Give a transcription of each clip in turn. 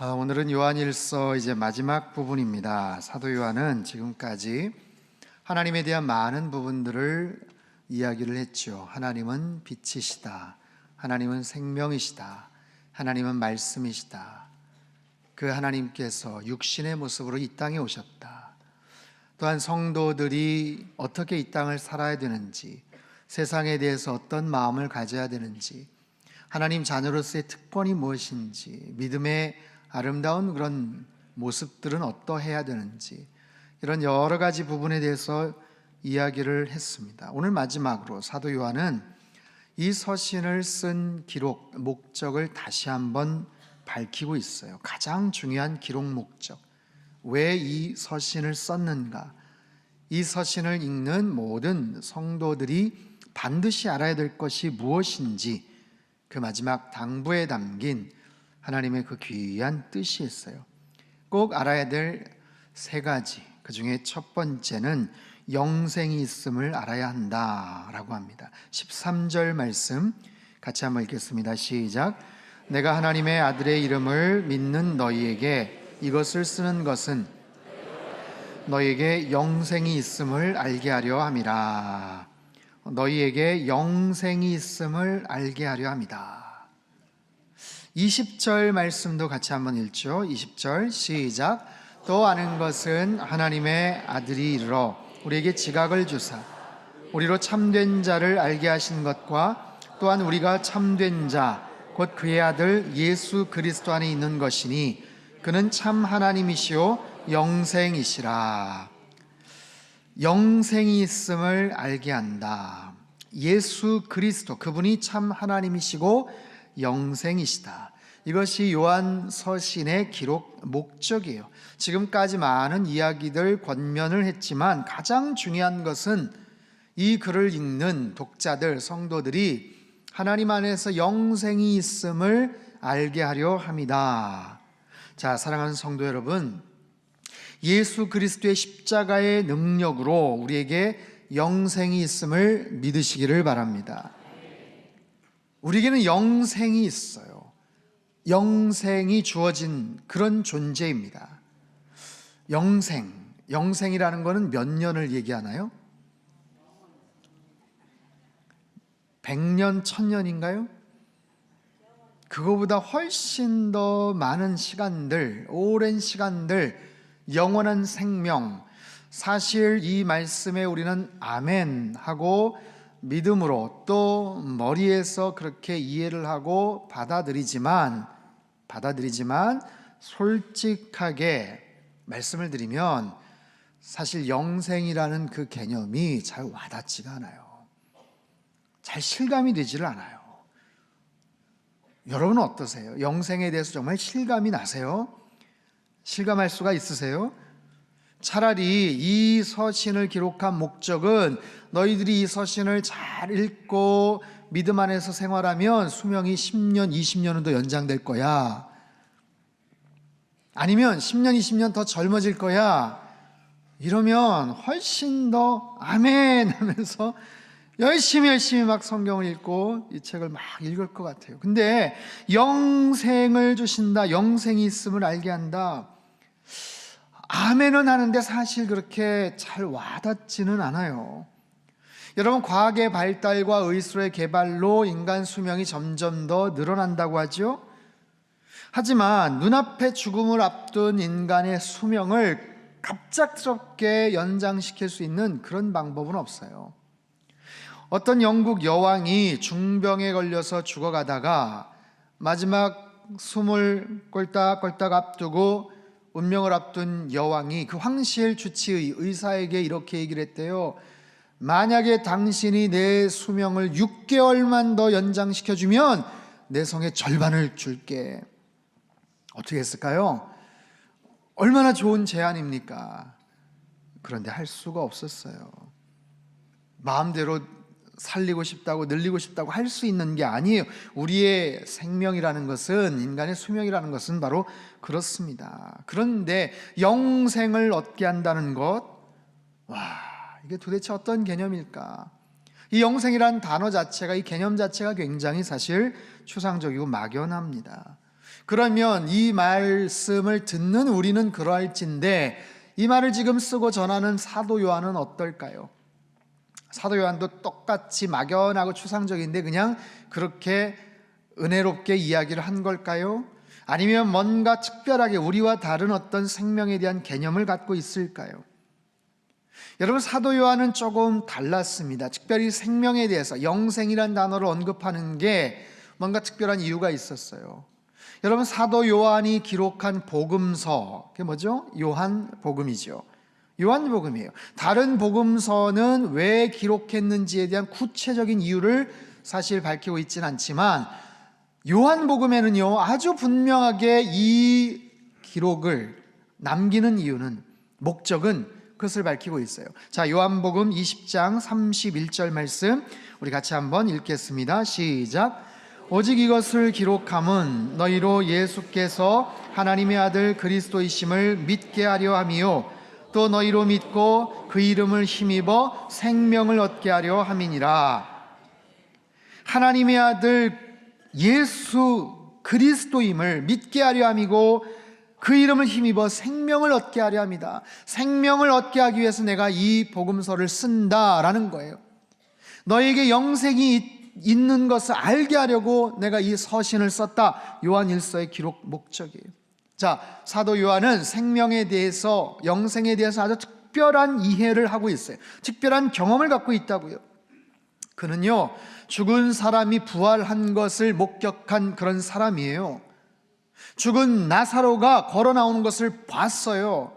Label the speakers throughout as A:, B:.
A: 오늘은 요한일서 이제 마지막 부분입니다. 사도 요한은 지금까지 하나님에 대한 많은 부분들을 이야기를 했죠. 하나님은 빛이시다. 하나님은 생명이시다. 하나님은 말씀이시다. 그 하나님께서 육신의 모습으로 이 땅에 오셨다. 또한 성도들이 어떻게 이 땅을 살아야 되는지, 세상에 대해서 어떤 마음을 가져야 되는지, 하나님 자녀로서의 특권이 무엇인지, 믿음의 아름다운 그런 모습들은 어떠해야 되는지, 이런 여러 가지 부분에 대해서 이야기를 했습니다. 오늘 마지막으로 사도 요한은 이 서신을 쓴 기록, 목적을 다시 한번 밝히고 있어요. 가장 중요한 기록 목적, 왜 이 서신을 썼는가, 이 서신을 읽는 모든 성도들이 반드시 알아야 될 것이 무엇인지, 그 마지막 당부에 담긴 하나님의 그 귀한 뜻이 있어요. 꼭 알아야 될 세 가지, 그 중에 첫 번째는 영생이 있음을 알아야 한다라고 합니다. 13절 말씀 같이 한번 읽겠습니다. 시작. 내가 하나님의 아들의 이름을 믿는 너희에게 이것을 쓰는 것은 너희에게 영생이 있음을 알게 하려 함이라. 너희에게 영생이 있음을 알게 하려 합니다. 20절 말씀도 같이 한번 읽죠. 20절 시작. 또 아는 것은 하나님의 아들이 이르러 우리에게 지각을 주사 우리로 참된 자를 알게 하신 것과 또한 우리가 참된 자 곧 그의 아들 예수 그리스도 안에 있는 것이니 그는 참 하나님이시요 영생이시라. 영생이 있음을 알게 한다. 예수 그리스도, 그분이 참 하나님이시고 영생이시다. 이것이 요한 서신의 기록 목적이에요. 지금까지 많은 이야기들 권면을 했지만 가장 중요한 것은 이 글을 읽는 독자들, 성도들이 하나님 안에서 영생이 있음을 알게 하려 합니다. 자, 사랑하는 성도 여러분, 예수 그리스도의 십자가의 능력으로 우리에게 영생이 있음을 믿으시기를 바랍니다. 우리에게는 영생이 있어요. 영생이 주어진 그런 존재입니다. 영생이라는 것은 몇 년을 얘기하나요? 100년, 1000년인가요? 그거보다 훨씬 더 많은 시간들, 오랜 시간들, 영원한 생명. 사실 이 말씀에 우리는 아멘 하고 믿음으로 또 머리에서 그렇게 이해를 하고 받아들이지만 솔직하게 말씀을 드리면 사실 영생이라는 그 개념이 잘 와닿지가 않아요. 잘 실감이 되지를 않아요. 여러분은 어떠세요? 영생에 대해서 정말 실감이 나세요? 실감할 수가 있으세요? 차라리 이 서신을 기록한 목적은 너희들이 이 서신을 잘 읽고 믿음 안에서 생활하면 수명이 10년, 20년은 더 연장될 거야. 아니면 10년, 20년 더 젊어질 거야. 이러면 훨씬 더 아멘 하면서 열심히 막 성경을 읽고 이 책을 막 읽을 것 같아요. 근데 영생을 주신다, 영생이 있음을 알게 한다, 아멘은 하는데 사실 그렇게 잘 와닿지는 않아요. 여러분, 과학의 발달과 의술의 개발로 인간 수명이 점점 더 늘어난다고 하죠. 하지만 눈앞에 죽음을 앞둔 인간의 수명을 갑작스럽게 연장시킬 수 있는 그런 방법은 없어요. 어떤 영국 여왕이 중병에 걸려서 죽어가다가 마지막 숨을 꼴딱꼴딱 앞두고 운명을 앞둔 여왕이 그 황실 주치의 의사에게 이렇게 얘기를 했대요. 만약에 당신이 내 수명을 6개월만 더 연장시켜주면 내 성의 절반을 줄게. 어떻게 했을까요? 얼마나 좋은 제안입니까? 그런데 할 수가 없었어요. 마음대로 살리고 싶다고 늘리고 싶다고 할 수 있는 게 아니에요. 우리의 생명이라는 것은, 인간의 수명이라는 것은 바로 그렇습니다. 그런데 영생을 얻게 한다는 것, 이게 도대체 어떤 개념일까? 이 영생이라는 단어 자체가, 이 개념 자체가 굉장히 사실 추상적이고 막연합니다. 그러면 이 말씀을 듣는 우리는 그러할진데 이 말을 지금 쓰고 전하는 사도 요한은 어떨까요? 사도 요한도 똑같이 막연하고 추상적인데 그냥 그렇게 은혜롭게 이야기를 한 걸까요? 아니면 뭔가 특별하게 우리와 다른 어떤 생명에 대한 개념을 갖고 있을까요? 여러분, 사도 요한은 조금 달랐습니다. 특별히 생명에 대해서 영생이라는 단어를 언급하는 게 뭔가 특별한 이유가 있었어요. 여러분, 사도 요한이 기록한 복음서, 그게 뭐죠? 요한복음이죠. 요한복음이에요. 다른 복음서는 왜 기록했는지에 대한 구체적인 이유를 사실 밝히고 있지는 않지만 요한복음에는요, 아주 분명하게 이 기록을 남기는 이유는, 목적은 그것을 밝히고 있어요. 자, 요한복음 20장 31절 말씀 우리 같이 한번 읽겠습니다. 시작. 오직 이것을 기록함은 너희로 예수께서 하나님의 아들 그리스도이심을 믿게 하려 함이요 또 너희로 믿고 그 이름을 힘입어 생명을 얻게 하려 함이니라. 하나님의 아들 예수 그리스도임을 믿게 하려 함이고 그 이름을 힘입어 생명을 얻게 하려 합니다. 생명을 얻게 하기 위해서 내가 이 복음서를 쓴다라는 거예요. 너에게 영생이 있는 것을 알게 하려고 내가 이 서신을 썼다. 요한 1서의 기록 목적이에요. 자, 사도 요한은 생명에 대해서, 영생에 대해서 아주 특별한 이해를 하고 있어요. 특별한 경험을 갖고 있다고요. 그는요, 죽은 사람이 부활한 것을 목격한 그런 사람이에요. 죽은 나사로가 걸어 나오는 것을 봤어요.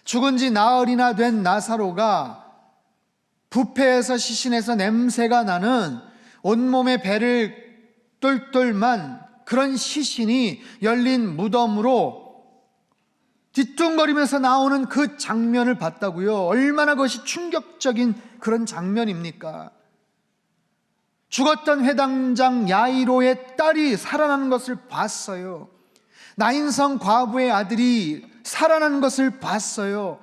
A: 죽은 지 나흘이나 된 나사로가 부패해서 시신에서 냄새가 나는 온몸에 배를 똘똘만 그런 시신이 열린 무덤으로 뒤뚱거리면서 나오는 그 장면을 봤다고요. 얼마나 그것이 충격적인 그런 장면입니까? 죽었던 회당장 야이로의 딸이 살아나는 것을 봤어요. 나인성 과부의 아들이 살아나는 것을 봤어요.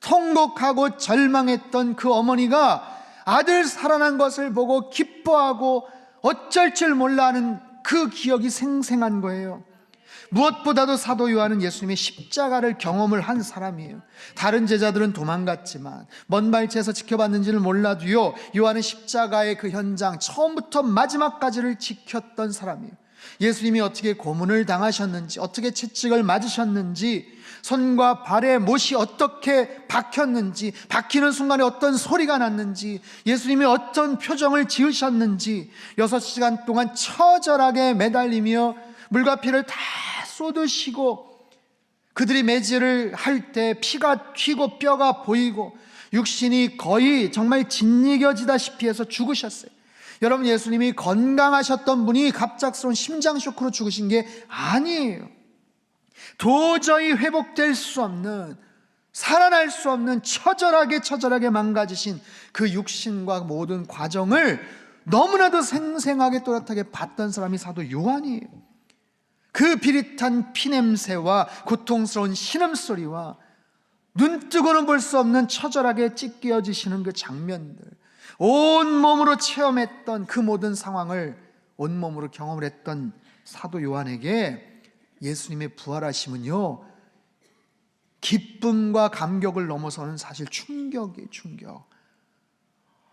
A: 통곡하고 절망했던 그 어머니가 아들 살아난 것을 보고 기뻐하고 어쩔 줄 몰라 하는 그 기억이 생생한 거예요. 무엇보다도 사도 요한은 예수님의 십자가를 경험을 한 사람이에요. 다른 제자들은 도망갔지만 먼 발치에서 지켜봤는지는 몰라도요, 요한은 십자가의 그 현장 처음부터 마지막까지를 지켰던 사람이에요. 예수님이 어떻게 고문을 당하셨는지, 어떻게 채찍을 맞으셨는지, 손과 발에 못이 어떻게 박혔는지, 박히는 순간에 어떤 소리가 났는지, 예수님이 어떤 표정을 지으셨는지 6시간 동안 처절하게 매달리며 물과 피를 다 쏟으시고, 그들이 매질을 할 때 피가 튀고 뼈가 보이고 육신이 거의 정말 짓이겨지다시피 해서 죽으셨어요. 여러분, 예수님이 건강하셨던 분이 갑작스러운 심장 쇼크로 죽으신 게 아니에요. 도저히 회복될 수 없는, 살아날 수 없는 처절하게 망가지신 그 육신과 모든 과정을 너무나도 생생하게 또렷하게 봤던 사람이 사도 요한이에요. 그 비릿한 피냄새와 고통스러운 신음소리와 눈뜨고는 볼 수 없는 처절하게 찢겨지시는 그 장면들, 온몸으로 체험했던 그 모든 상황을 온몸으로 경험을 했던 사도 요한에게 예수님의 부활하심은요, 기쁨과 감격을 넘어서는 사실 충격이에요. 충격.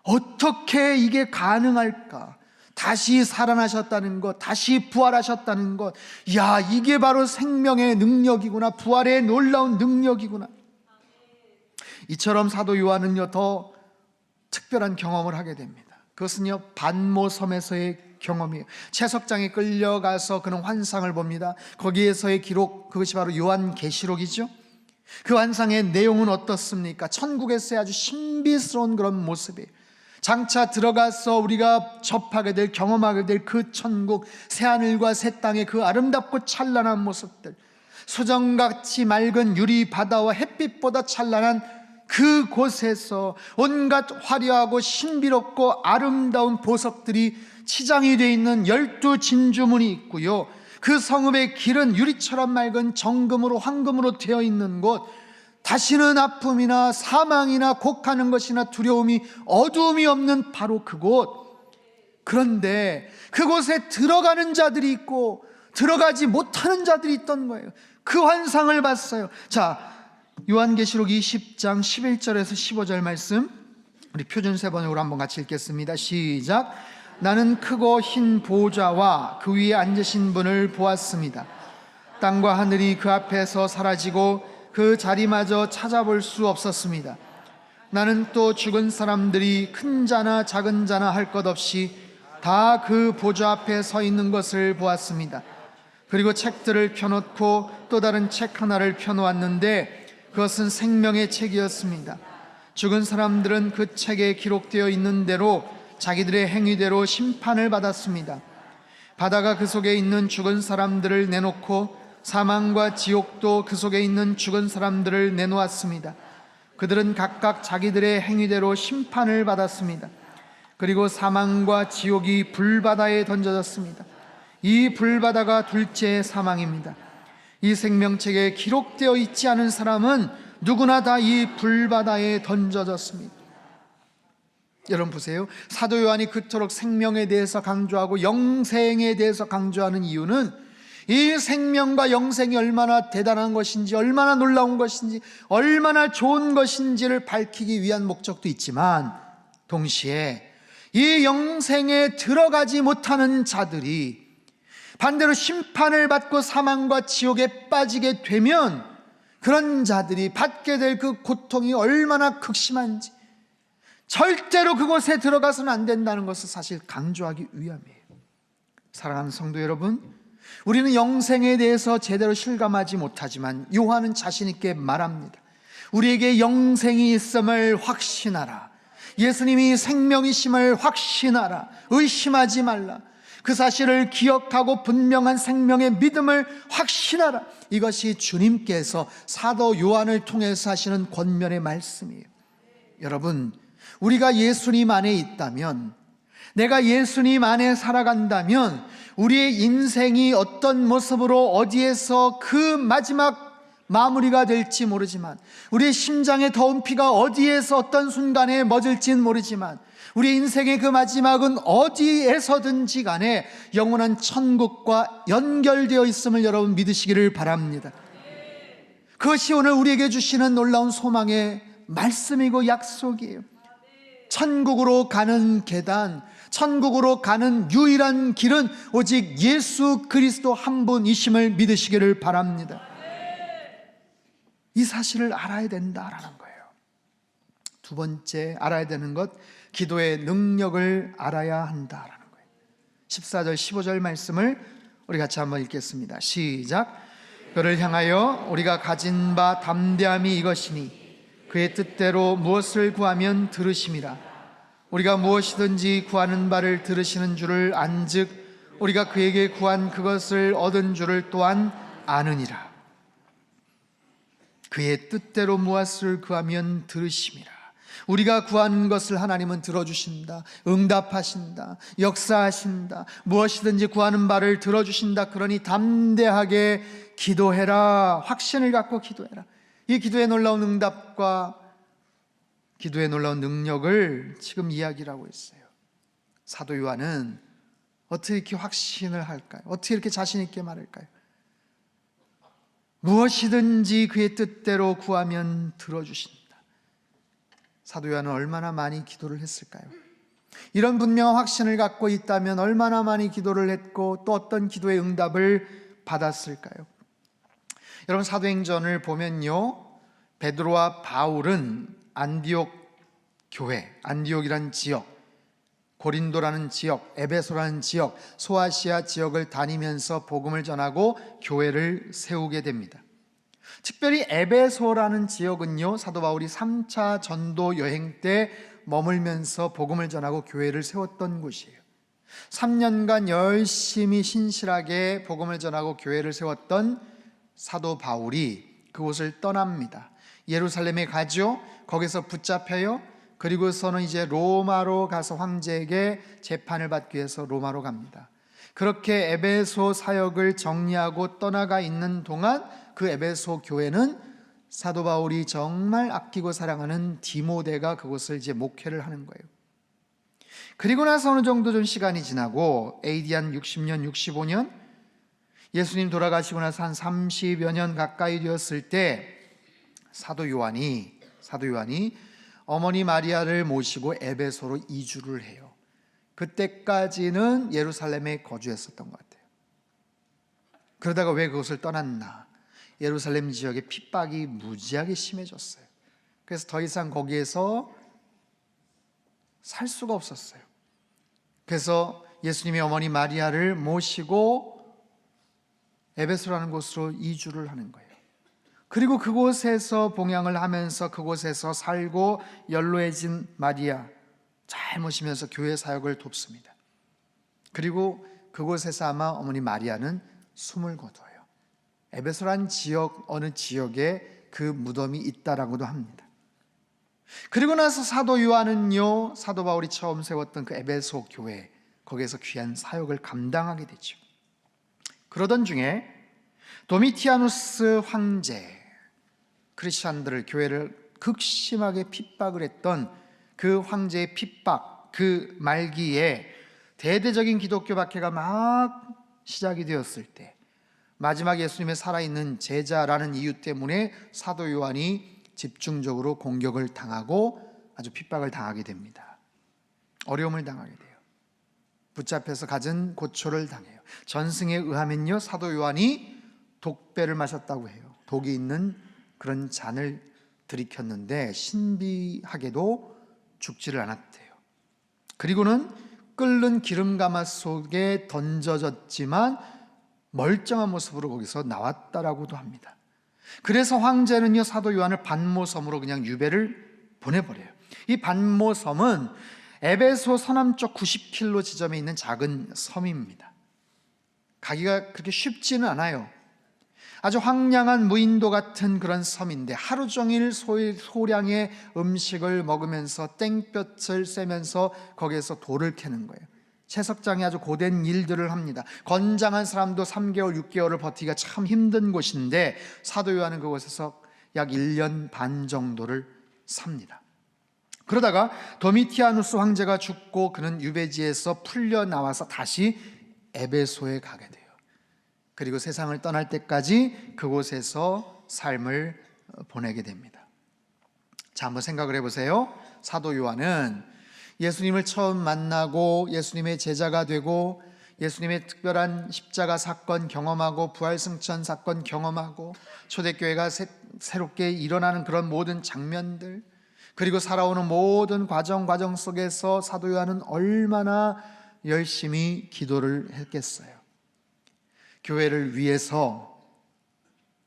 A: 어떻게 이게 가능할까? 다시 살아나셨다는 것, 다시 부활하셨다는 것, 야, 이게 바로 생명의 능력이구나, 부활의 놀라운 능력이구나. 이처럼 사도 요한은요, 더 특별한 경험을 하게 됩니다. 그것은요, 반모섬에서의 경험이에요. 채석장에 끌려가서 그는 환상을 봅니다. 거기에서의 기록, 그것이 바로 요한계시록이죠. 그 환상의 내용은 어떻습니까? 천국에서의 아주 신비스러운 그런 모습이에요. 장차 들어가서 우리가 접하게 될, 경험하게 될 그 천국, 새하늘과 새 땅의 그 아름답고 찬란한 모습들, 소정같이 맑은 유리 바다와 햇빛보다 찬란한 그곳에서 온갖 화려하고 신비롭고 아름다운 보석들이 치장이 되어 있는 12 진주문이 있고요, 그 성읍의 길은 유리처럼 맑은 정금으로 황금으로 되어 있는 곳, 다시는 아픔이나 사망이나 곡하는 것이나 두려움이, 어두움이 없는 바로 그곳. 그런데 그곳에 들어가는 자들이 있고 들어가지 못하는 자들이 있던 거예요. 그 환상을 봤어요. 자, 요한계시록 20장 11절에서 15절 말씀, 우리 표준세 번역으로 한번 같이 읽겠습니다. 시작. 나는 크고 흰 보좌와 그 위에 앉으신 분을 보았습니다. 땅과 하늘이 그 앞에서 사라지고 그 자리마저 찾아볼 수 없었습니다. 나는 또 죽은 사람들이 큰 자나 작은 자나 할 것 없이 다 그 보좌 앞에 서 있는 것을 보았습니다. 그리고 책들을 펴놓고 또 다른 책 하나를 펴놓았는데 그것은 생명의 책이었습니다. 죽은 사람들은 그 책에 기록되어 있는 대로 자기들의 행위대로 심판을 받았습니다. 바다가 그 속에 있는 죽은 사람들을 내놓고 사망과 지옥도 그 속에 있는 죽은 사람들을 내놓았습니다. 그들은 각각 자기들의 행위대로 심판을 받았습니다. 그리고 사망과 지옥이 불바다에 던져졌습니다. 이 불바다가 둘째 사망입니다. 이 생명책에 기록되어 있지 않은 사람은 누구나 다 이 불바다에 던져졌습니다. 여러분 보세요. 사도 요한이 그토록 생명에 대해서 강조하고 영생에 대해서 강조하는 이유는 이 생명과 영생이 얼마나 대단한 것인지, 얼마나 놀라운 것인지, 얼마나 좋은 것인지를 밝히기 위한 목적도 있지만, 동시에 이 영생에 들어가지 못하는 자들이 반대로 심판을 받고 사망과 지옥에 빠지게 되면 그런 자들이 받게 될 그 고통이 얼마나 극심한지, 절대로 그곳에 들어가서는 안 된다는 것을 사실 강조하기 위함이에요. 사랑하는 성도 여러분, 우리는 영생에 대해서 제대로 실감하지 못하지만 요한은 자신 있게 말합니다. 우리에게 영생이 있음을 확신하라. 예수님이 생명이심을 확신하라. 의심하지 말라. 그 사실을 기억하고 분명한 생명의 믿음을 확신하라. 이것이 주님께서 사도 요한을 통해서 하시는 권면의 말씀이에요. 여러분, 우리가 예수님 안에 있다면, 내가 예수님 안에 살아간다면 우리의 인생이 어떤 모습으로 어디에서 그 마지막 마무리가 될지 모르지만, 우리의 심장의 더운 피가 어디에서 어떤 순간에 멎을지는 모르지만, 우리 인생의 그 마지막은 어디에서든지 간에 영원한 천국과 연결되어 있음을 여러분 믿으시기를 바랍니다. 그것이 오늘 우리에게 주시는 놀라운 소망의 말씀이고 약속이에요. 천국으로 가는 계단, 천국으로 가는 유일한 길은 오직 예수 그리스도 한 분이심을 믿으시기를 바랍니다. 이 사실을 알아야 된다라는 거예요. 두 번째 알아야 되는 것, 기도의 능력을 알아야 한다라는 거예요. 14절 15절 말씀을 우리 같이 한번 읽겠습니다. 시작. 그를 향하여 우리가 가진 바 담대함이 이것이니 그의 뜻대로 무엇을 구하면 들으심이라. 우리가 무엇이든지 구하는 바를 들으시는 줄을 안즉 우리가 그에게 구한 그것을 얻은 줄을 또한 아느니라. 그의 뜻대로 무엇을 구하면 들으심이라. 우리가 구하는 것을 하나님은 들어주신다, 응답하신다, 역사하신다, 무엇이든지 구하는 바를 들어주신다. 그러니 담대하게 기도해라. 확신을 갖고 기도해라. 이 기도의 놀라운 응답과 기도의 놀라운 능력을 지금 이야기를 하고 있어요. 사도 요한은 어떻게 이렇게 확신을 할까요? 어떻게 이렇게 자신 있게 말할까요? 무엇이든지 그의 뜻대로 구하면 들어주신다. 사도 요한은 얼마나 많이 기도를 했을까요? 이런 분명한 확신을 갖고 있다면 얼마나 많이 기도를 했고 또 어떤 기도의 응답을 받았을까요? 여러분, 사도행전을 보면요, 베드로와 바울은 안디옥 교회, 안디옥이라는 지역, 고린도라는 지역, 에베소라는 지역, 소아시아 지역을 다니면서 복음을 전하고 교회를 세우게 됩니다. 특별히 에베소라는 지역은요, 사도 바울이 3차 전도 여행 때 머물면서 복음을 전하고 교회를 세웠던 곳이에요. 3년간 열심히 신실하게 복음을 전하고 교회를 세웠던 사도 바울이 그곳을 떠납니다. 예루살렘에 가죠. 거기서 붙잡혀요. 그리고서는 이제 로마로 가서 황제에게 재판을 받기 위해서 로마로 갑니다. 그렇게 에베소 사역을 정리하고 떠나가 있는 동안 그 에베소 교회는 사도 바울이 정말 아끼고 사랑하는 디모데가 그곳을 이제 목회를 하는 거예요. 그리고 나서 어느 정도 좀 시간이 지나고 AD 한 60년, 65년, 예수님 돌아가시고 나서 한 30여 년 가까이 되었을 때 사도 요한이 어머니 마리아를 모시고 에베소로 이주를 해요. 그때까지는 예루살렘에 거주했었던 것 같아요. 그러다가 왜 그것을 떠났나? 예루살렘 지역에 핍박이 무지하게 심해졌어요. 그래서 더 이상 거기에서 살 수가 없었어요. 그래서 예수님의 어머니 마리아를 모시고 에베소라는 곳으로 이주를 하는 거예요. 그리고 그곳에서 봉양을 하면서 그곳에서 살고 연로해진 마리아 잘 모시면서 교회 사역을 돕습니다. 그리고 그곳에서 아마 어머니 마리아는 숨을 거둬요. 에베소란 지역, 어느 지역에 그 무덤이 있다라고도 합니다. 그리고 나서 사도 요한은요, 사도 바울이 처음 세웠던 그 에베소 교회, 거기에서 귀한 사역을 감당하게 되죠. 그러던 중에 도미티아누스 황제, 크리스찬들을, 교회를 극심하게 핍박을 했던 그 황제의 핍박, 그 말기에 대대적인 기독교 박해가 막 시작이 되었을 때, 마지막 예수님의 살아있는 제자라는 이유 때문에 사도 요한이 집중적으로 공격을 당하고 아주 핍박을 당하게 됩니다. 어려움을 당하게 돼요. 붙잡혀서 갖은 고초를 당해요. 전승에 의하면요, 사도 요한이 독배를 마셨다고 해요. 독이 있는 그런 잔을 들이켰는데 신비하게도 죽지를 않았대요. 그리고는 끓는 기름가마 속에 던져졌지만 멀쩡한 모습으로 거기서 나왔다라고도 합니다. 그래서 황제는요, 사도 요한을 반모섬으로 그냥 유배를 보내버려요. 이 반모섬은 에베소 서남쪽 90km 지점에 있는 작은 섬입니다. 가기가 그렇게 쉽지는 않아요. 아주 황량한 무인도 같은 그런 섬인데 하루 종일 소량의 음식을 먹으면서 땡볕을 쐬면서 거기에서 돌을 캐는 거예요. 채석장이 아주 고된 일들을 합니다. 건장한 사람도 3개월, 6개월을 버티기가 참 힘든 곳인데 사도 요한은 그곳에서 약 1년 반 정도를 삽니다. 그러다가 도미티아누스 황제가 죽고 그는 유배지에서 풀려 나와서 다시 에베소에 가게 돼요. 그리고 세상을 떠날 때까지 그곳에서 삶을 보내게 됩니다. 자, 한번 생각을 해보세요. 사도 요한은 예수님을 처음 만나고 예수님의 제자가 되고 예수님의 특별한 십자가 사건 경험하고 부활승천 사건 경험하고 초대교회가 새롭게 일어나는 그런 모든 장면들, 그리고 살아오는 모든 과정 속에서 사도 요한은 얼마나 열심히 기도를 했겠어요. 교회를 위해서,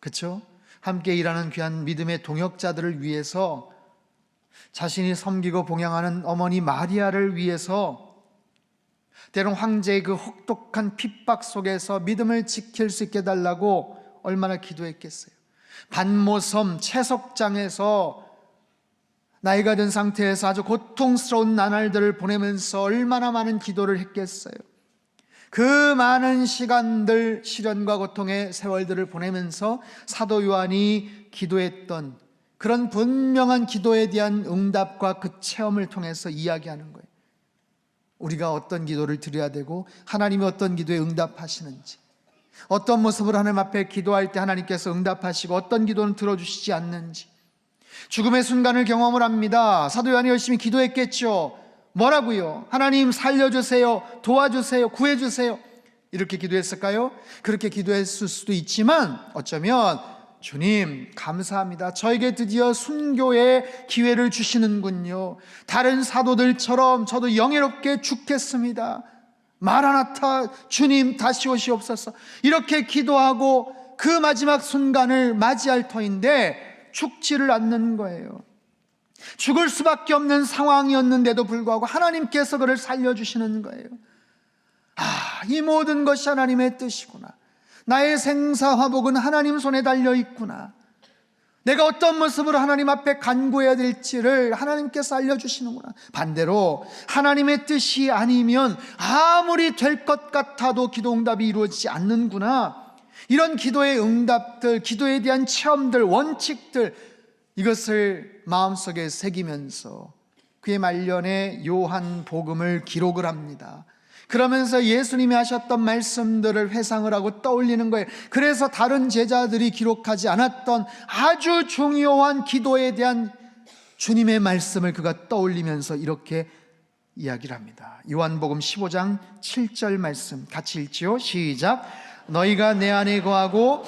A: 그렇죠? 함께 일하는 귀한 믿음의 동역자들을 위해서, 자신이 섬기고 봉양하는 어머니 마리아를 위해서, 때론 황제의 그 혹독한 핍박 속에서 믿음을 지킬 수 있게 해달라고 얼마나 기도했겠어요. 반모섬 채석장에서 나이가 든 상태에서 아주 고통스러운 나날들을 보내면서 얼마나 많은 기도를 했겠어요. 그 많은 시간들, 시련과 고통의 세월들을 보내면서 사도 요한이 기도했던 그런 분명한 기도에 대한 응답과 그 체험을 통해서 이야기하는 거예요. 우리가 어떤 기도를 드려야 되고 하나님이 어떤 기도에 응답하시는지, 어떤 모습으로 하나님 앞에 기도할 때 하나님께서 응답하시고 어떤 기도는 들어주시지 않는지, 죽음의 순간을 경험을 합니다. 사도 요한이 열심히 기도했겠죠. 뭐라고요? 하나님 살려주세요, 도와주세요, 구해주세요, 이렇게 기도했을까요? 그렇게 기도했을 수도 있지만 어쩌면 주님 감사합니다, 저에게 드디어 순교의 기회를 주시는군요. 다른 사도들처럼 저도 영예롭게 죽겠습니다. 마라나타, 주님 다시 오시옵소서, 이렇게 기도하고 그 마지막 순간을 맞이할 터인데 죽지를 않는 거예요. 죽을 수밖에 없는 상황이었는데도 불구하고 하나님께서 그를 살려주시는 거예요. 이 모든 것이 하나님의 뜻이구나. 나의 생사화복은 하나님 손에 달려있구나. 내가 어떤 모습으로 하나님 앞에 간구해야 될지를 하나님께서 알려주시는구나. 반대로 하나님의 뜻이 아니면 아무리 될 것 같아도 기도 응답이 이루어지지 않는구나. 이런 기도의 응답들, 기도에 대한 체험들, 원칙들, 이것을 마음속에 새기면서 그의 말년에 요한 복음을 기록을 합니다. 그러면서 예수님이 하셨던 말씀들을 회상을 하고 떠올리는 거예요. 그래서 다른 제자들이 기록하지 않았던 아주 중요한 기도에 대한 주님의 말씀을 그가 떠올리면서 이렇게 이야기를 합니다. 요한복음 15장 7절 말씀 같이 읽지요. 시작. 너희가 내 안에 거하고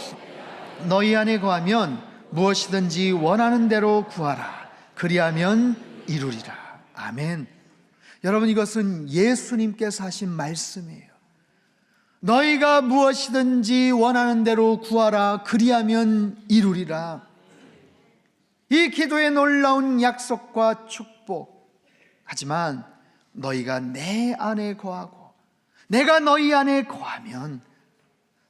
A: 너희 안에 거하면 무엇이든지 원하는 대로 구하라. 그리하면 이루리라. 아멘. 여러분, 이것은 예수님께서 하신 말씀이에요. 너희가 무엇이든지 원하는 대로 구하라. 그리하면 이루리라. 이 기도의 놀라운 약속과 축복. 하지만 너희가 내 안에 거하고 내가 너희 안에 거하면,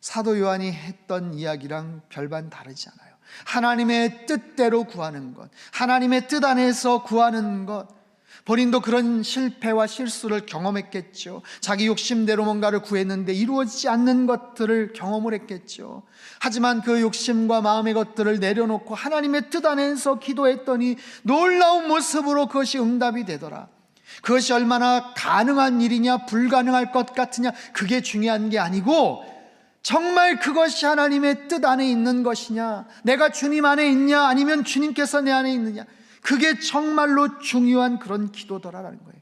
A: 사도 요한이 했던 이야기랑 별반 다르지 않아요. 하나님의 뜻대로 구하는 것, 하나님의 뜻 안에서 구하는 것. 본인도 그런 실패와 실수를 경험했겠죠. 자기 욕심대로 뭔가를 구했는데 이루어지지 않는 것들을 경험을 했겠죠. 하지만 그 욕심과 마음의 것들을 내려놓고 하나님의 뜻 안에서 기도했더니 놀라운 모습으로 그것이 응답이 되더라. 그것이 얼마나 가능한 일이냐, 불가능할 것 같으냐, 그게 중요한 게 아니고 정말 그것이 하나님의 뜻 안에 있는 것이냐, 내가 주님 안에 있냐, 아니면 주님께서 내 안에 있느냐, 그게 정말로 중요한 그런 기도더라라는 거예요.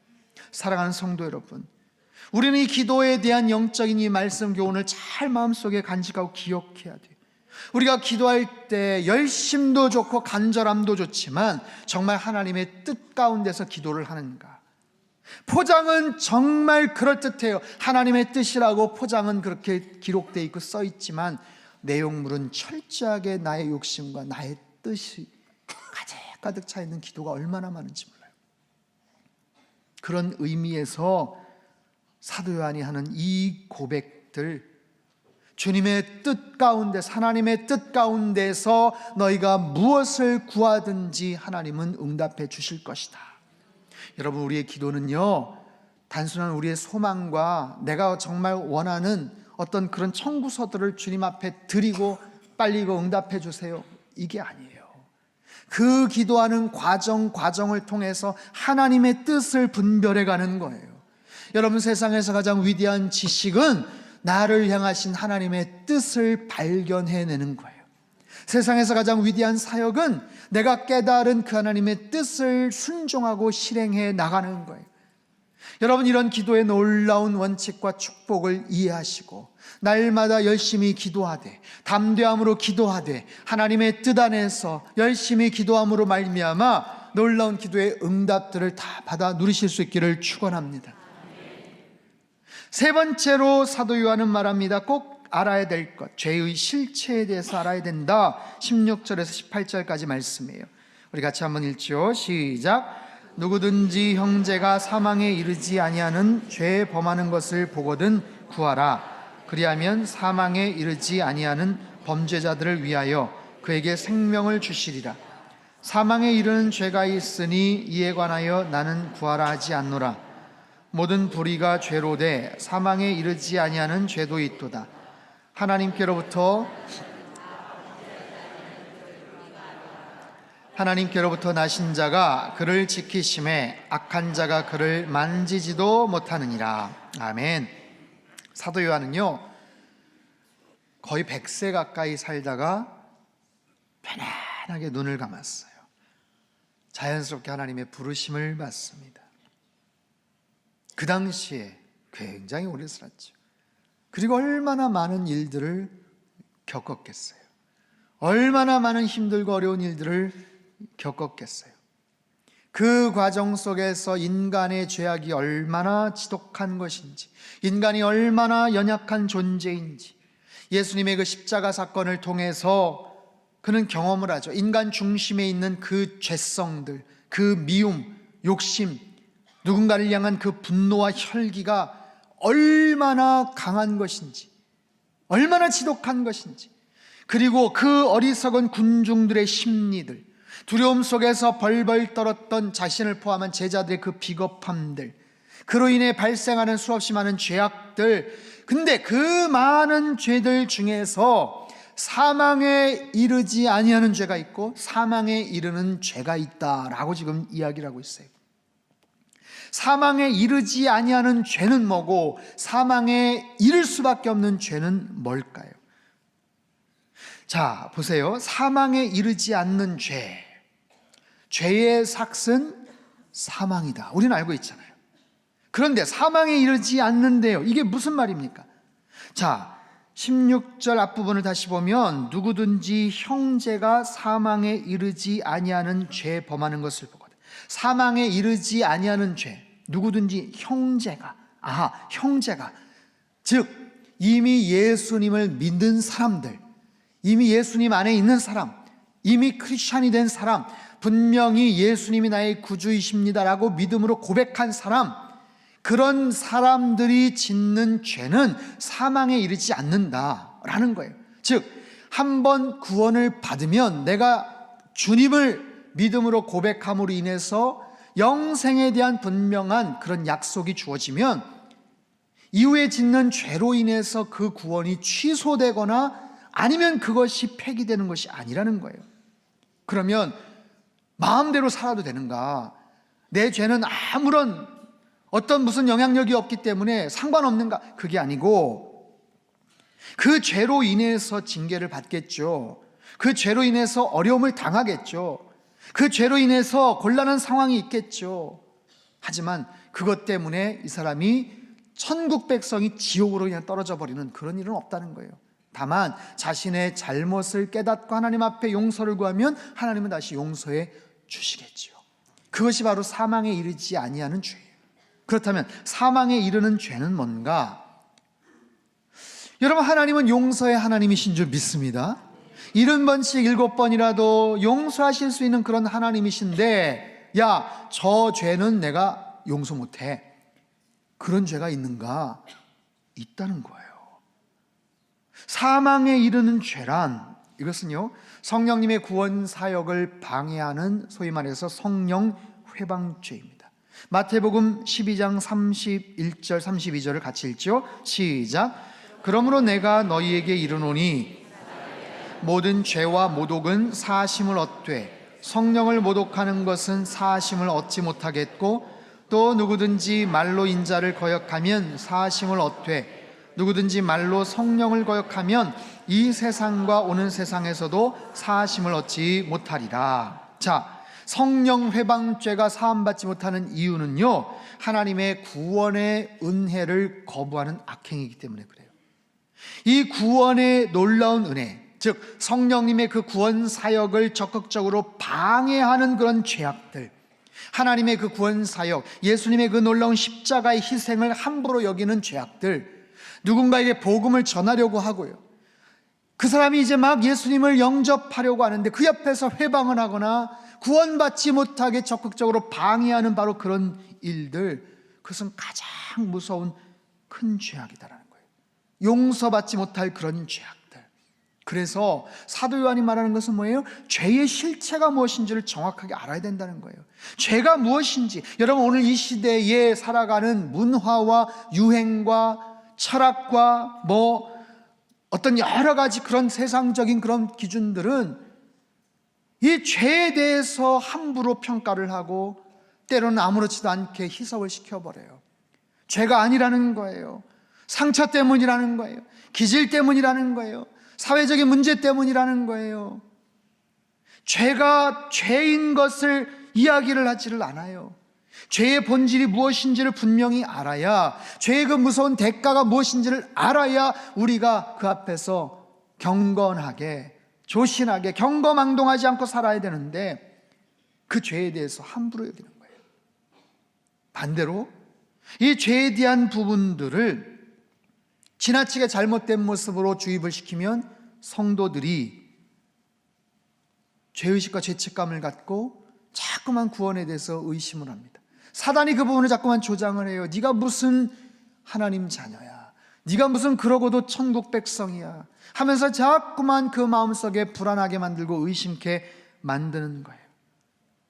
A: 사랑하는 성도 여러분, 우리는 이 기도에 대한 영적인 이 말씀 교훈을 잘 마음속에 간직하고 기억해야 돼요. 우리가 기도할 때 열심도 좋고 간절함도 좋지만 정말 하나님의 뜻 가운데서 기도를 하는가? 포장은 정말 그럴듯해요. 하나님의 뜻이라고 포장은 그렇게 기록되어 있고 써 있지만 내용물은 철저하게 나의 욕심과 나의 뜻이 가득 차 있는 기도가 얼마나 많은지 몰라요. 그런 의미에서 사도 요한이 하는 이 고백들, 주님의 뜻 가운데, 하나님의 뜻 가운데서 너희가 무엇을 구하든지 하나님은 응답해 주실 것이다. 여러분, 우리의 기도는요, 단순한 우리의 소망과 내가 정말 원하는 어떤 그런 청구서들을 주님 앞에 드리고 빨리 이거 응답해 주세요, 이게 아니에요. 그 기도하는 과정을 통해서 하나님의 뜻을 분별해 가는 거예요. 여러분, 세상에서 가장 위대한 지식은 나를 향하신 하나님의 뜻을 발견해내는 거예요. 세상에서 가장 위대한 사역은 내가 깨달은 그 하나님의 뜻을 순종하고 실행해 나가는 거예요. 여러분, 이런 기도의 놀라운 원칙과 축복을 이해하시고 날마다 열심히 기도하되, 담대함으로 기도하되, 하나님의 뜻 안에서 열심히 기도함으로 말미암아 놀라운 기도의 응답들을 다 받아 누리실 수 있기를 축원합니다. 세 번째로 사도 요한은 말합니다. 꼭 알아야 될 것, 죄의 실체에 대해서 알아야 된다. 16절에서 18절까지 말씀이에요. 우리 같이 한번 읽죠. 시작. 누구든지 형제가 사망에 이르지 아니하는 죄 범하는 것을 보거든 구하라. 그리하면 사망에 이르지 아니하는 범죄자들을 위하여 그에게 생명을 주시리라. 사망에 이르는 죄가 있으니 이에 관하여 나는 구하라 하지 않노라. 모든 불의가 죄로 돼 사망에 이르지 아니하는 죄도 있도다. 하나님께로부터 나신 자가 그를 지키심에 악한 자가 그를 만지지도 못하느니라. 아멘. 사도 요한은요, 거의 100세 가까이 살다가 편안하게 눈을 감았어요. 자연스럽게 하나님의 부르심을 받습니다. 그 당시에 굉장히 오래 살았죠. 그리고 얼마나 많은 일들을 겪었겠어요. 얼마나 많은 힘들고 어려운 일들을 겪었겠어요. 그 과정 속에서 인간의 죄악이 얼마나 지독한 것인지, 인간이 얼마나 연약한 존재인지 예수님의 그 십자가 사건을 통해서 그는 경험을 하죠. 인간 중심에 있는 그 죄성들, 그 미움, 욕심, 누군가를 향한 그 분노와 혈기가 얼마나 강한 것인지, 얼마나 지독한 것인지, 그리고 그 어리석은 군중들의 심리들, 두려움 속에서 벌벌 떨었던 자신을 포함한 제자들의 그 비겁함들, 그로 인해 발생하는 수없이 많은 죄악들, 근데 그 많은 죄들 중에서 사망에 이르지 아니하는 죄가 있고 사망에 이르는 죄가 있다라고 지금 이야기를 하고 있어요. 사망에 이르지 아니하는 죄는 뭐고 사망에 이를 수밖에 없는 죄는 뭘까요? 자, 보세요. 사망에 이르지 않는 죄, 죄의 삭은 사망이다. 우리는 알고 있잖아요. 그런데 사망에 이르지 않는데요, 이게 무슨 말입니까? 자, 16절 앞부분을 다시 보면 누구든지 형제가 사망에 이르지 아니하는 죄 범하는 것을 보거든. 사망에 이르지 아니하는 죄, 누구든지 형제가, 형제가, 즉 이미 예수님을 믿는 사람들, 이미 예수님 안에 있는 사람, 이미 크리스찬이 된 사람, 분명히 예수님이 나의 구주이십니다라고 믿음으로 고백한 사람, 그런 사람들이 짓는 죄는 사망에 이르지 않는다라는 거예요. 즉, 한번 구원을 받으면 내가 주님을 믿음으로 고백함으로 인해서 영생에 대한 분명한 그런 약속이 주어지면 이후에 짓는 죄로 인해서 그 구원이 취소되거나 아니면 그것이 폐기되는 것이 아니라는 거예요. 그러면 마음대로 살아도 되는가? 내 죄는 아무런 어떤 무슨 영향력이 없기 때문에 상관없는가? 그게 아니고 그 죄로 인해서 징계를 받겠죠. 그 죄로 인해서 어려움을 당하겠죠. 그 죄로 인해서 곤란한 상황이 있겠죠. 하지만 그것 때문에 이 사람이 천국 백성이 지옥으로 그냥 떨어져 버리는 그런 일은 없다는 거예요. 다만 자신의 잘못을 깨닫고 하나님 앞에 용서를 구하면 하나님은 다시 용서해 주시겠죠. 그것이 바로 사망에 이르지 아니하는 죄예요. 그렇다면 사망에 이르는 죄는 뭔가? 여러분, 하나님은 용서의 하나님이신 줄 믿습니다. 70번씩 7번이라도 용서하실 수 있는 그런 하나님이신데, 야, 저 죄는 내가 용서 못해, 그런 죄가 있는가? 있다는 거예요. 사망에 이르는 죄란, 이것은요, 성령님의 구원 사역을 방해하는 소위 말해서 성령 회방죄입니다. 마태복음 12장 31절 32절을 같이 읽죠. 시작. 그러므로 내가 너희에게 이르노니 모든 죄와 모독은 사하심을 얻되 성령을 모독하는 것은 사하심을 얻지 못하겠고, 또 누구든지 말로 인자를 거역하면 사하심을 얻되 누구든지 말로 성령을 거역하면 이 세상과 오는 세상에서도 사하심을 얻지 못하리라. 자, 성령 회방죄가 사함받지 못하는 이유는요, 하나님의 구원의 은혜를 거부하는 악행이기 때문에 그래요. 이 구원의 놀라운 은혜, 즉 성령님의 그 구원 사역을 적극적으로 방해하는 그런 죄악들, 하나님의 그 구원 사역, 예수님의 그 놀라운 십자가의 희생을 함부로 여기는 죄악들, 누군가에게 복음을 전하려고 하고요, 그 사람이 이제 막 예수님을 영접하려고 하는데 그 옆에서 회방을 하거나 구원받지 못하게 적극적으로 방해하는 바로 그런 일들, 그것은 가장 무서운 큰 죄악이다라는 거예요. 용서받지 못할 그런 죄악들. 그래서 사도 요한이 말하는 것은 뭐예요? 죄의 실체가 무엇인지를 정확하게 알아야 된다는 거예요. 죄가 무엇인지, 여러분 오늘 이 시대에 살아가는 문화와 유행과 철학과 어떤 여러 가지 그런 세상적인 그런 기준들은 이 죄에 대해서 함부로 평가를 하고 때로는 아무렇지도 않게 희석을 시켜버려요. 죄가 아니라는 거예요. 상처 때문이라는 거예요. 기질 때문이라는 거예요. 사회적인 문제 때문이라는 거예요. 죄가 죄인 것을 이야기를 하지를 않아요. 죄의 본질이 무엇인지를 분명히 알아야, 죄의 그 무서운 대가가 무엇인지를 알아야 우리가 그 앞에서 경건하게, 조신하게, 경거망동하지 않고 살아야 되는데 그 죄에 대해서 함부로 여기는 거예요. 반대로 이 죄에 대한 부분들을 지나치게 잘못된 모습으로 주입을 시키면 성도들이 죄의식과 죄책감을 갖고 자꾸만 구원에 대해서 의심을 합니다. 사단이 그 부분을 자꾸만 조장을 해요. 네가 무슨 하나님 자녀야, 네가 무슨 그러고도 천국 백성이야 하면서 자꾸만 그 마음속에 불안하게 만들고 의심케 만드는 거예요.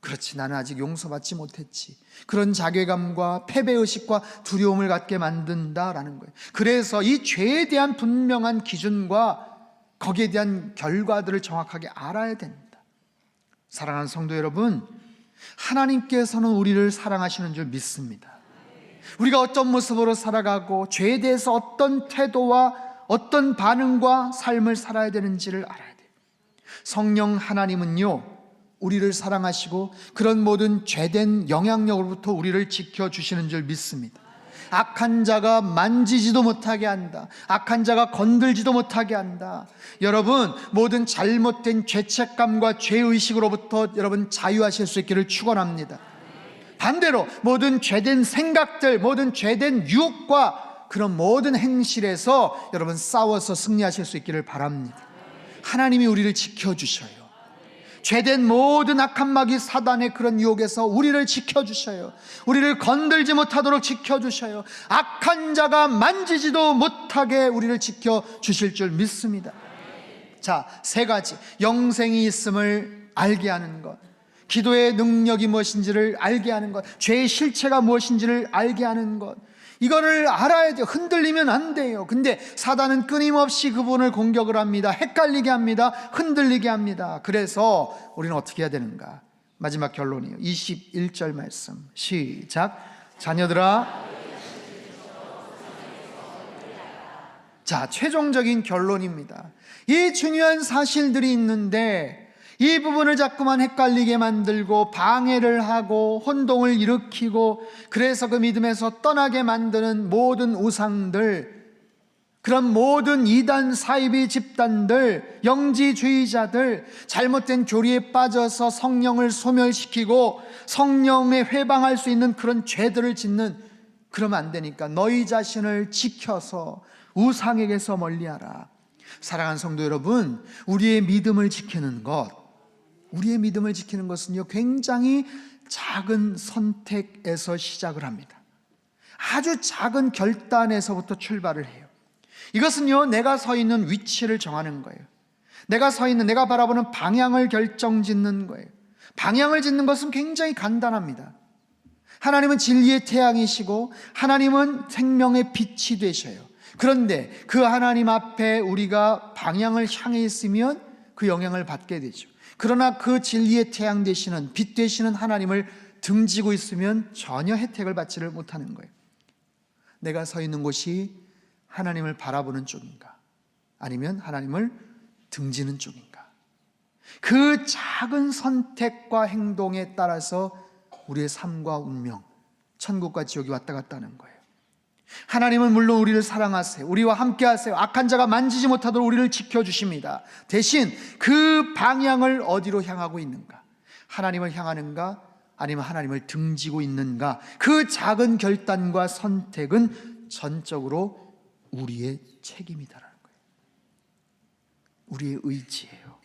A: 그렇지, 나는 아직 용서받지 못했지, 그런 자괴감과 패배의식과 두려움을 갖게 만든다라는 거예요. 그래서 이 죄에 대한 분명한 기준과 거기에 대한 결과들을 정확하게 알아야 됩니다. 사랑하는 성도 여러분, 하나님께서는 우리를 사랑하시는 줄 믿습니다. 우리가 어떤 모습으로 살아가고 죄에 대해서 어떤 태도와 어떤 반응과 삶을 살아야 되는지를 알아야 돼요. 성령 하나님은요, 우리를 사랑하시고 그런 모든 죄된 영향력으로부터 우리를 지켜주시는 줄 믿습니다. 악한 자가 만지지도 못하게 한다. 악한 자가 건들지도 못하게 한다. 여러분, 모든 잘못된 죄책감과 죄의식으로부터 여러분 자유하실 수 있기를 축원합니다. 반대로 모든 죄된 생각들, 모든 죄된 유혹과 그런 모든 행실에서 여러분 싸워서 승리하실 수 있기를 바랍니다. 하나님이 우리를 지켜주셔요. 죄된 모든 악한 마귀 사단의 그런 유혹에서 우리를 지켜주셔요. 우리를 건들지 못하도록 지켜주셔요. 악한 자가 만지지도 못하게 우리를 지켜주실 줄 믿습니다. 자, 세 가지. 영생이 있음을 알게 하는 것, 기도의 능력이 무엇인지를 알게 하는 것, 죄의 실체가 무엇인지를 알게 하는 것, 이거를 알아야 돼요. 흔들리면 안 돼요. 근데 사단은 끊임없이 그분을 공격을 합니다. 헷갈리게 합니다. 흔들리게 합니다. 그래서 우리는 어떻게 해야 되는가? 마지막 결론이에요. 21절 말씀 시작. 자녀들아, 자, 최종적인 결론입니다. 이 중요한 사실들이 있는데 이 부분을 자꾸만 헷갈리게 만들고 방해를 하고 혼동을 일으키고, 그래서 그 믿음에서 떠나게 만드는 모든 우상들, 그런 모든 이단 사이비 집단들, 영지주의자들, 잘못된 교리에 빠져서 성령을 소멸시키고 성령에 회방할 수 있는 그런 죄들을 짓는, 그러면 안 되니까 너희 자신을 지켜서 우상에게서 멀리하라. 사랑하는 성도 여러분, 우리의 믿음을 지키는 것, 우리의 믿음을 지키는 것은요, 굉장히 작은 선택에서 시작을 합니다. 아주 작은 결단에서부터 출발을 해요. 이것은요, 내가 서 있는 위치를 정하는 거예요. 내가 서 있는, 내가 바라보는 방향을 결정짓는 거예요. 방향을 짓는 것은 굉장히 간단합니다. 하나님은 진리의 태양이시고 하나님은 생명의 빛이 되셔요. 그런데 그 하나님 앞에 우리가 방향을 향해 있으면 그 영향을 받게 되죠. 그러나 그 진리의 태양 되시는, 빛 되시는 하나님을 등지고 있으면 전혀 혜택을 받지를 못하는 거예요. 내가 서 있는 곳이 하나님을 바라보는 쪽인가, 아니면 하나님을 등지는 쪽인가, 그 작은 선택과 행동에 따라서 우리의 삶과 운명, 천국과 지옥이 왔다 갔다 하는 거예요. 하나님은 물론 우리를 사랑하세요. 우리와 함께 하세요. 악한 자가 만지지 못하도록 우리를 지켜주십니다. 대신 그 방향을 어디로 향하고 있는가, 하나님을 향하는가 아니면 하나님을 등지고 있는가, 그 작은 결단과 선택은 전적으로 우리의 책임이다라는 거예요. 우리의 의지예요.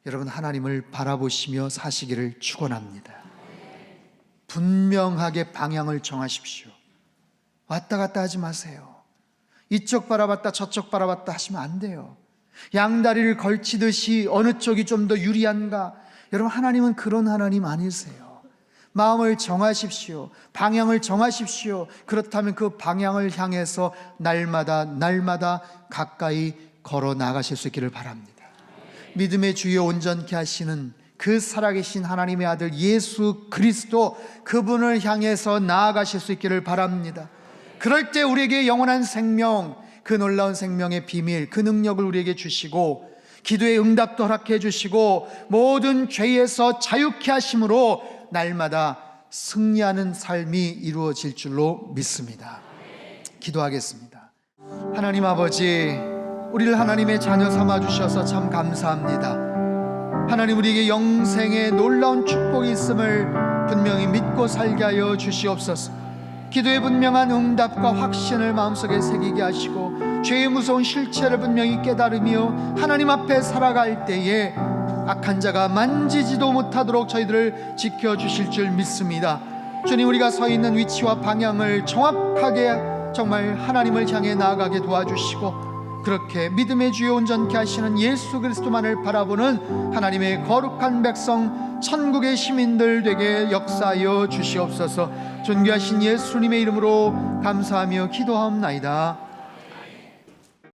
A: 여러분, 하나님을 바라보시며 사시기를 축원합니다. 분명하게 방향을 정하십시오. 왔다 갔다 하지 마세요. 이쪽 바라봤다 저쪽 바라봤다 하시면 안 돼요. 양다리를 걸치듯이 어느 쪽이 좀 더 유리한가? 여러분, 하나님은 그런 하나님 아니세요. 마음을 정하십시오. 방향을 정하십시오. 그렇다면 그 방향을 향해서 날마다 가까이 걸어 나가실 수 있기를 바랍니다. 믿음의 주여 온전케 하시는 그 살아계신 하나님의 아들 예수 그리스도, 그분을 향해서 나아가실 수 있기를 바랍니다. 그럴 때 우리에게 영원한 생명, 그 놀라운 생명의 비밀, 그 능력을 우리에게 주시고 기도의 응답도 허락해 주시고 모든 죄에서 자유케 하심으로 날마다 승리하는 삶이 이루어질 줄로 믿습니다. 기도하겠습니다. 하나님 아버지, 우리를 하나님의 자녀 삼아 주셔서 참 감사합니다. 하나님, 우리에게 영생의 놀라운 축복이 있음을 분명히 믿고 살게 하여 주시옵소서. 기도의 분명한 응답과 확신을 마음속에 새기게 하시고 죄의 무서운 실체를 분명히 깨달으며 하나님 앞에 살아갈 때에 악한 자가 만지지도 못하도록 저희들을 지켜주실 줄 믿습니다. 주님, 우리가 서 있는 위치와 방향을 정확하게 정말 하나님을 향해 나아가게 도와주시고, 그렇게 믿음의 주여 온전케 하시는 예수 그리스도만을 바라보는 하나님의 거룩한 백성, 천국의 시민들 되게 역사하여 주시옵소서. 존귀하신 예수님의 이름으로 감사하며 기도하옵나이다.